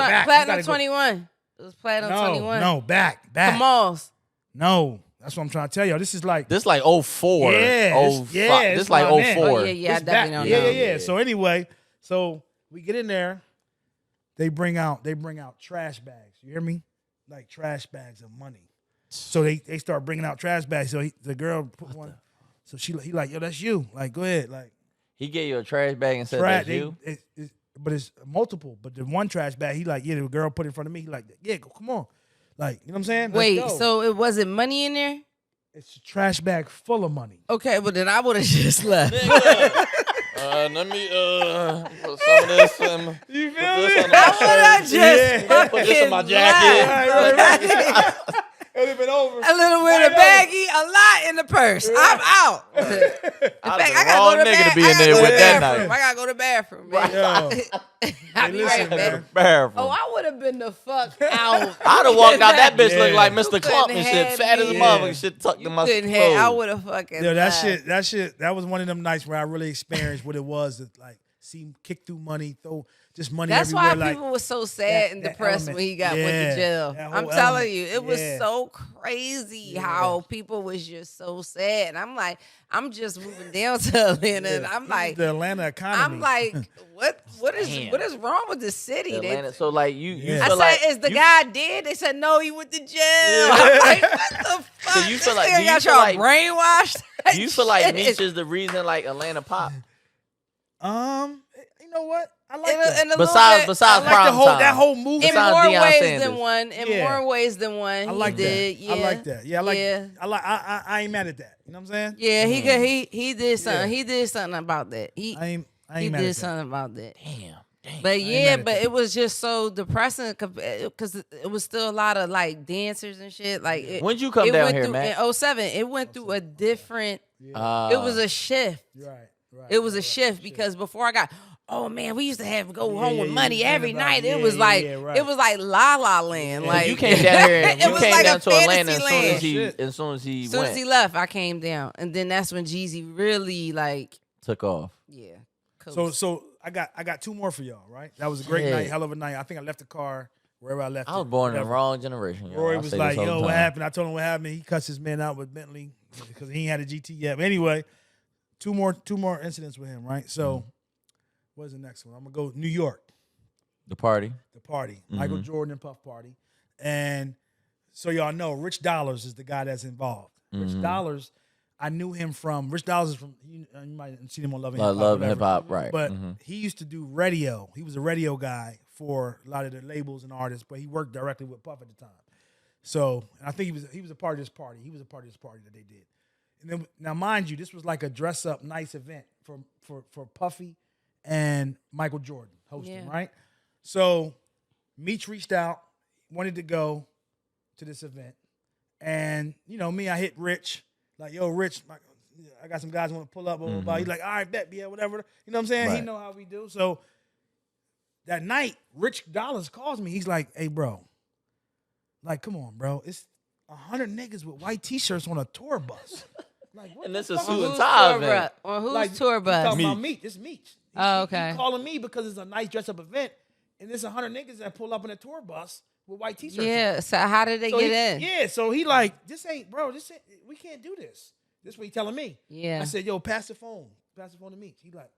gotta go- 21. It was Platinum 21. No, back. Kamal's. No, that's what I'm trying to tell y'all. This is like, This like 04. Yeah, Oh, this- yeah, fuck. this This like what I meant. 04. Oh, yeah, I it's definitely back. don't Yeah, know. yeah. So anyway, so we get in there. They bring out trash bags. You hear me? Like trash bags of money. So they start bringing out trash bags. So the girl put one. So he like, yo, that's you. Like, go ahead. Like, He gave you a trash bag and said trash. that's you. But it's multiple. But the one trash bag, he like, yeah, the girl put it in front of me. He like, yeah, come on. Like, you know what I'm saying? Let's Wait, go. so it wasn't money in there? It's a trash bag full of money. Okay, well then I would have just left. Let me put some of this in. You feel this me? on my I would have just Yeah. fucking Put this in my left. jacket. It would have been over. A little bit of baggie, a lot in the purse. I'm out. In fact, I gotta go to nigga to be I in gotta there go with to that bathroom. night. I gotta go to the bathroom. Man. Yo. I'll be listen, right back. man. Oh, I would have been the fuck out. I'd have walked out. That bitch Yeah. looked like You Mr. couldn't Clump and shit, have fat as a me. motherfucker. Shit tucked in You my couldn't have. I clothes. would have fucking. Yo, left. that was one of them nights where I really experienced what it was to like see him kick through money, throw just money That's everywhere. why like, people were so sad and that depressed element. when he got went Yeah, to jail. that I'm whole telling element. you, it was Yeah. so crazy how people was just so sad. And I'm like, I'm just moving down to Atlanta, and I'm like, the Atlanta economy. I'm like, what is Damn. wrong with the city? They- Atlanta. So like you Yeah. I feel said, like is the you- guy dead? They said, no, he went to jail. I'm like, what the fuck? you This feel like- nigga do you got feel y'all like- brainwashed? Do you feel like Shit. Meech is the reason like Atlanta pop? you know what? I like In a- that. in a little Besides bit, besides I like prime time. that whole movement. in Besides more Deion ways Sanders. than one. In Yeah. more ways than one. I like he did. that. Yeah. I like that. Yeah, I like. Yeah. I ain't mad at that. You know what I'm saying? Yeah, he did something. Yeah. He did something about that. I He ain't he mad did at that. something about that. Damn. But ain't yeah, mad at but that. it was just so depressing because it was still a lot of like dancers and shit. Like When'd you come it down went here, through, Mack? in 07, it went through a different. It was a shift. Right. It was a shift because before I got. Oh man, we used to have go home yeah, with you money was every thinking about night. it. It Yeah, was yeah, like yeah, right. it was like La La Land. Like you came down here. it You was came like down a to Atlanta fantasy land. as soon as he As soon went. as he left, I came down, and then that's when Jeezy really like, Took off. yeah. So I got two more for y'all. Right? That was a great Yeah. night, hell of a night. I think I left the car wherever I left. I was it, born in the whatever. wrong generation. Yo. Roy I was say like, this all the "Yo, what time. happened?" I told him what happened. He cussed his man out with Bentley because he ain't had a GT yet. But anyway, two more incidents with him. Right? So, what's the next one? I'm gonna go New York. The party. The party, Michael Jordan and Puff Party, and so y'all know Rich Dollars is the guy that's involved. Rich Dollars, I knew him from Rich Dollars is from you might have seen him on Love and Hip Hop. Love and whatever. hip hop, right? But Mhm. he used to do radio. He was a radio guy for a lot of the labels and artists, but he worked directly with Puff at the time. So I think he was a part of this party. He was a part of this party that they did. And then now, mind you, this was like a dress up nice event for Puffy and Michael Jordan hosting, Yeah. right? So Meech reached out, wanted to go to this event, And you know me, I hit Rich. Like, yo, Rich, I got some guys want to pull up. Blah, blah, blah. He's like, all right, bet, yeah, whatever. You know what I'm saying? He Right. know how we do. So that night, Rich Dollars calls me. He's like, hey, bro, like, come on, bro. It's 100 niggas with white T-shirts on a tour bus. Like, what And the this is fuck? suit and Who's tie tour event. bus? On who's Like, tour you bus? talking about Meech. It's Meech. Oh, okay. He calling me because it's a nice dress-up event, and there's 100 niggas that pull up in a tour bus with white T-shirts on. Yeah. So how did they So get in? Yeah, so he like, this ain't, we can't do this. This what he telling me. Yeah. I said, yo, pass the phone to Meech. He like,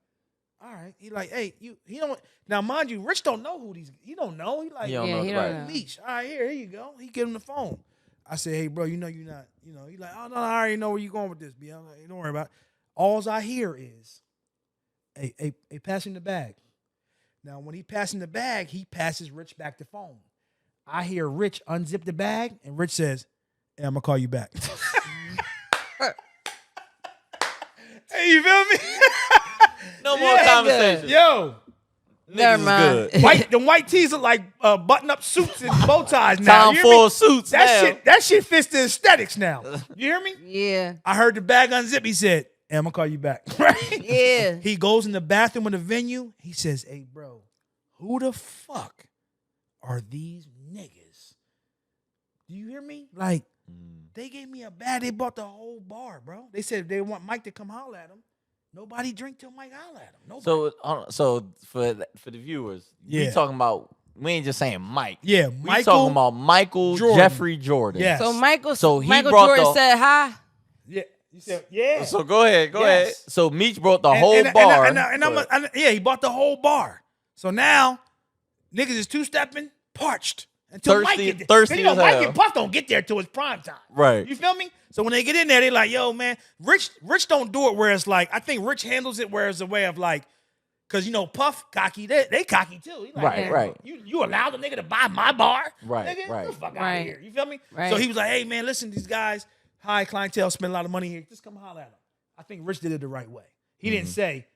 all right. He like, hey, he don't, now mind you, Rich don't know who he don't know. He like, He don't know, he right. don't know. Meech. All right, here you go. He give him the phone. I said, hey, bro, you know you're not, he like, oh, no, I already know where you going with this, B. I'm like, don't worry about it. All I hear is, hey, pass him the bag. Now, when he passing the bag, he passes Rich back the phone. I hear Rich unzip the bag, and Rich says, hey, I'm going to call you back. Hey, you feel me? No more conversation. Yo, Never mind. Good. white tees look like button-up suits and bow ties now. Time You hear full me? of suits now. That shit fits the aesthetics now. You hear me? Yeah. I heard the bag unzip. He said, hey, I'm going to call you back. Right? Yeah. He goes in the bathroom of the venue. He says, hey, bro, who the fuck are these niggas? Do you hear me? Like, they gave me a bag. They bought the whole bar, bro. They said they want Mike to come holler at him. Nobody drink till Mike holler at him. Nobody. So for the viewers, we Yeah. talking about, we ain't just saying Mike. Yeah, we Michael talking about Michael Jordan. Jeffrey Jordan. Yes. So Michael He Michael brought Jordan the- said hi. Yeah. You said, yeah. So go ahead. Yes. So Meech brought the And- whole and- bar. yeah, he bought the whole bar. So now, niggas is two-stepping, parched. Until Mike get there. Thirsty Then, as Mike hell. and Puff don't get there till it's prime time. Right. You feel me? So when they get in there, they like, yo, man, Rich don't do it where it's like, I think Rich handles it where it's a way of like, because, Puff cocky, they cocky too. He like, Right, man, right. You allow the nigga to buy my bar? Right, Nigga, right. Get the fuck out Right. of here. You feel me? Right. So he was like, hey, man, listen, these guys, high clientele, spend a lot of money here. Just come holler at them. I think Rich did it the right way. He didn't say,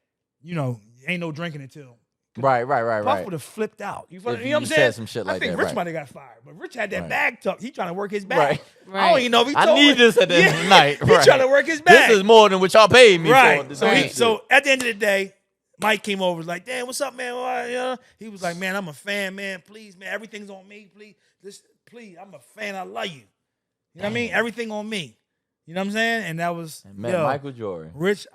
ain't no drinking until. Right. Puff would have flipped out. You know If what I'm he saying? said some shit like I think that, Rich right. might have got fired, but Rich had that Right. bag tucked. He trying to work his bag. Right. I don't even know if he told I need this at the end of the night. He Right. trying to work his bag. This is more than what y'all paid me right. for. So, Right. so at the end of the day, Mike came over, was like, damn, what's up, man? Why, He was like, man, I'm a fan, man. Please, man, everything's on me. Please, I'm a fan. I love you. You know what I mean? Everything on me. You know what I'm saying? And that was Met Michael Jordan. Rich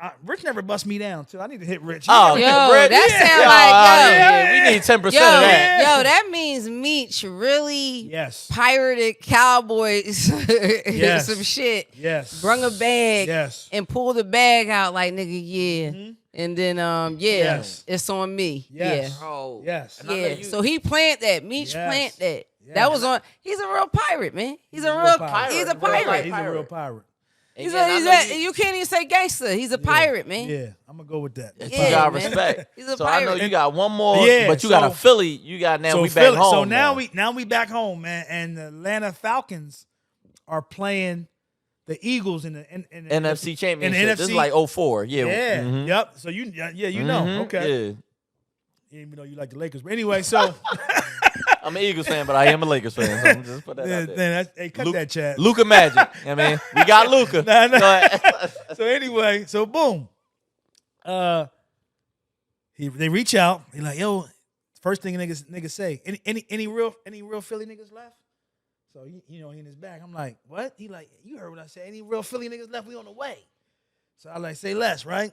never bust me down too. I need to hit Rich. Oh, Yo, Rich? that Yeah. sound Yo, like, yeah, we need 10% yo, of that. yo, that means Meech really Yes. pirated Cowboys Yes. some shit. Yes. Brung a bag Yes. and pulled the bag out like nigga, yeah. And then Yes. it's on me. Yes. Oh. Yes. Yeah. So he planned that. Meech Yes. planned that. Yes. That was on. He's a real pirate, man. He's a real real pirate. He's a Real pirate. life. He's a real pirate. He's And a, he's I know a, you- you can't even say gangster. He's a pirate, man. Yeah, I'm gonna go with that. You Yeah, got man. respect. He's a So I know pirate. you got one more, Yeah, but you got a so- Philly. You got now we back Philly- home. So now we back home, man, and the Atlanta Falcons are playing the Eagles in the NFC Championship. This is NFC. like 04. Yeah. Yeah. Mhm. Yep. So you know. Mhm. Okay. Yeah. Even though you like the Lakers, but anyway, so I'm an Eagles fan, but I am a Lakers fan. So I'm just put that out there. hey, cut Luke- that, Chad. Luka Magic. I mean, we got Luka. Nah. Go ahead. So anyway, so boom. They reach out. He like, yo, first thing niggas say, any real Philly niggas left? So he in his bag. I'm like, what? He like, you heard what I said. Any real Philly niggas left? We on the way. So I like, say less, right?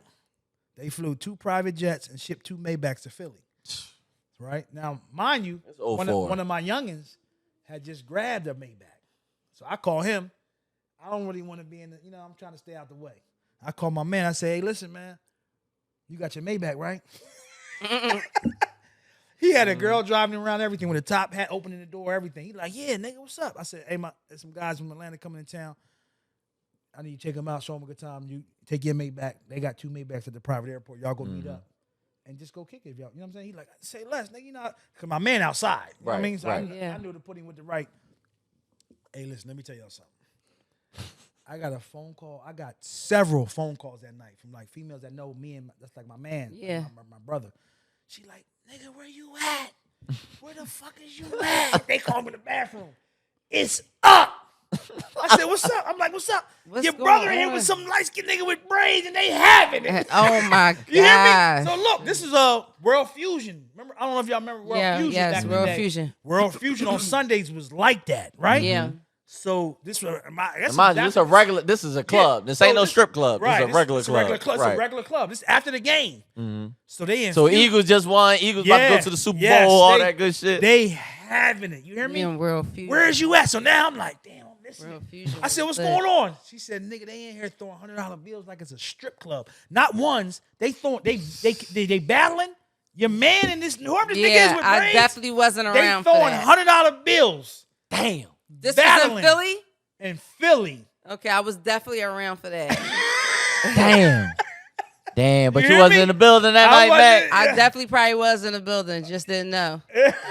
They flew 2 private jets and shipped 2 Maybachs to Philly. Right? Now, mind you, That's one 04. of my youngins had just grabbed a Maybach. So I call him. I don't really want to be in the, I'm trying to stay out the way. I call my man. I say, hey, listen, man, you got your Maybach, right? He had a girl driving around everything with a top hat, opening the door, everything. He like, yeah, nigga, what's up? I said, hey, there's some guys from Atlanta coming in town. I need you to check them out, show them a good time. You take your Maybach. They got 2 Maybachs at the private airport. Y'all go meet up and just go kick it, y'all. You know what I'm saying? He like, say less, nigga. Because my man outside. You know what I Right, mean? So right. I knew to put him with the right. Hey, listen, let me tell y'all something. I got a phone call. I got several phone calls that night from like females that know me and that's like my man, Yeah. my brother. She like, nigga, where you at? Where the fuck is you at? They call me in the bathroom. It's up. I said, what's up? I'm like, what's up? What's Your going brother in here on? with some light-skinned nigga with braids and they having it. Oh my You hear me? god. So look, this is a World Fusion. Remember, I don't know if y'all remember World Fusion. Yes, back in the World day. Fusion. World Fusion on Sundays was like that, right? Yeah. So this was Mind you, this a regular. This is a club. This ain't no strip club. Right, This is a regular club. It's a regular club. This is after the game. So they in So Fusion. Eagles just won. Eagles about to go to the Super Bowl. All that good shit. They having it. You hear me? Me and World Fusion. Where is you at? So now I'm like, damn. World Fusion. I said, what's was going on? She said, nigga, they in here throwing $100 bills like it's a strip club. Not ones. They throwing. They battling. Your man and this whoever this nigga is with I braids. definitely wasn't They around for throwing that. $100 bills. Damn. This was battling. in Philly? In Philly. Okay, I was definitely around for that. Damn. Damn. But You you hear wasn't me? in the building that I night, wasn't- Mac. I definitely probably was in the building, just didn't know.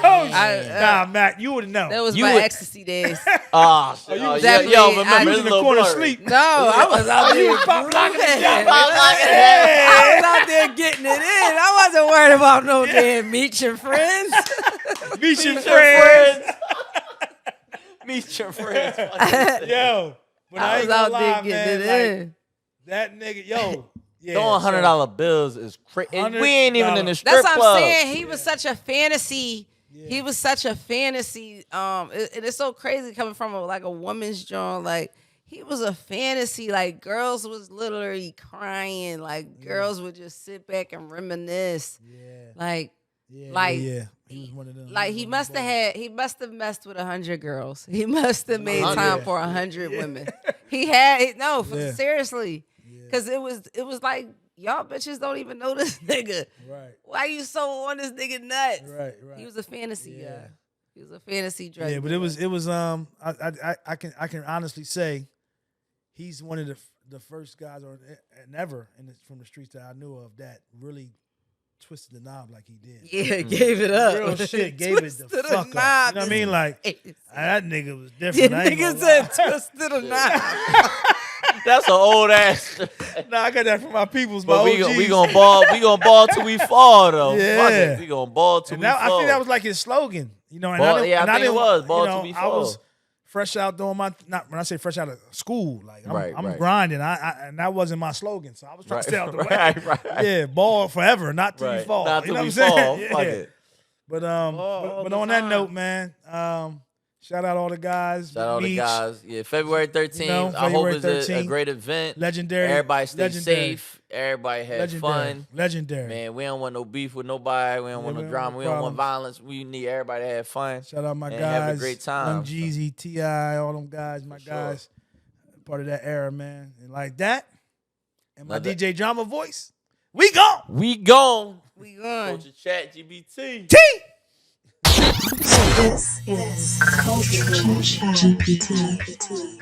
Nah, Mac, you would know. That was You my would- ecstasy days. Oh, shit. you was definitely- yo, remember, I- You it's was a in the little corner blurry. sleep. No, I was out there. You pop locking it down. Pop locking it. I was out there getting it in. I wasn't worried about no damn Meech and friends. Meet your Meet your friends. friends. Meet your friends. Yo. But I I ain't was gonna out lie, there getting man. it Like, in. that nigga, yo. Yeah, Throwing $100 bills is crazy. We ain't even in the strip That's what club. I'm saying. He was such a fantasy. He was such a fantasy. And it's so crazy coming from a woman's joint. Like he was a fantasy. Like girls was literally crying. Like girls would just sit back and reminisce. Like Yeah, like yeah. He was one of them. like he must have messed with 100 girls. He must have made 100. time for 100 women. Seriously. Cause it was like y'all bitches don't even know this nigga. Right. Why you so on this nigga nuts? Right. He was a fantasy guy. He was a fantasy drug. Yeah, but it was I can honestly say he's one of the first guys from the streets that I knew of that really twisted the knob like he did. Yeah, gave it up. Real shit, gave it the Twisted fuck up. You know knob what I mean? Like is- that nigga was The different. I ain't nigga gonna said lie. twisted a knob. That's an old ass. Nah, I got that from my peoples. But my we OGs. gonna ball. We gonna ball till we fall though. Yeah. Fuck it. We gonna ball till And we that, I fall. think that was like his slogan. You know, and Ball- I didn't, yeah, I and think it didn't, was, ball you till know, we I was fall. fresh out doing not when I say fresh out of school, like I'm Right. grinding. And that wasn't my slogan, so I was trying to stay out the way. Right. Yeah, ball forever, not till you Right. fall. Not you till know we what I'm fall. saying? Fuck Yeah. it. But all but the on that time. note, man, shout out all the guys. Shout out to the Meech, guys. Yeah, February 13th. You know, I hope February it's a 13th. great event. Legendary. Everybody stay Legendary. safe. Everybody have fun. Legendary. Man, we don't want no beef with nobody. We don't want we no don't drama. want We don't want problems. violence. We need everybody to have fun. Shout out my and guys. have a great time. Jeezy, T.I., all them guys, my sure. guys. Part of that era, man. And like that, and my Like that. DJ Drama voice, we gone. We gone. We going. Culture ChatGPT. T. This is Culture ChatGPT.